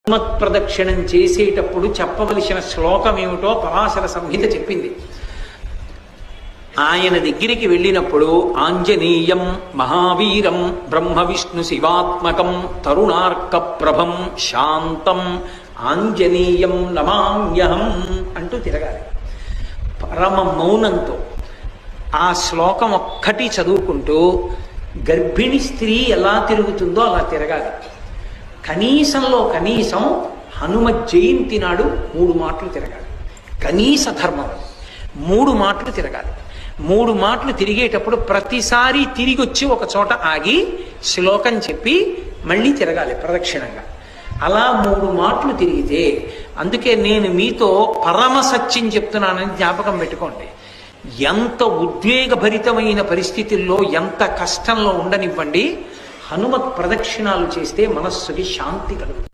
హనుమత్ ప్రదక్షిణం చేసేటప్పుడు చెప్పవలసిన శ్లోకం ఏమిటో పరాశర సంహిత చెప్పింది. ఆయన దగ్గరికి వెళ్ళినప్పుడు ఆంజనేయం మహావీరం బ్రహ్మ విష్ణు శివాత్మకం తరుణార్క ప్రభం శాంతం ఆంజనేయం నమామ్యహం అంటూ తిరగాలి పరమ మౌనంతో. ఆ శ్లోకం ఒక్కటి చదువుకుంటూ గర్భిణి స్త్రీ ఎలా తిరుగుతుందో అలా తిరగాలి. కనీసంలో కనీసం హనుమ జయంతి నాడు 3 మాటలు తిరగాలి. కనీస ధర్మం 3 మాటలు తిరగాలి. 3 మాటలు తిరిగేటప్పుడు ప్రతిసారి తిరిగి వచ్చి ఒక చోట ఆగి శ్లోకం చెప్పి మళ్ళీ తిరగాలి ప్రదక్షిణంగా. అలా 3 మాటలు తిరిగితే, అందుకే నేను మీతో పరమ సత్యం చెప్తున్నానని జ్ఞాపకం పెట్టుకోండి. ఎంత ఉద్వేగభరితమైన పరిస్థితుల్లో, ఎంత కష్టంలో ఉండనివ్వండి, హనుమత్ ప్రదక్షిణాలు చేస్తే మనస్సుకి శాంతి కలుగుతుంది.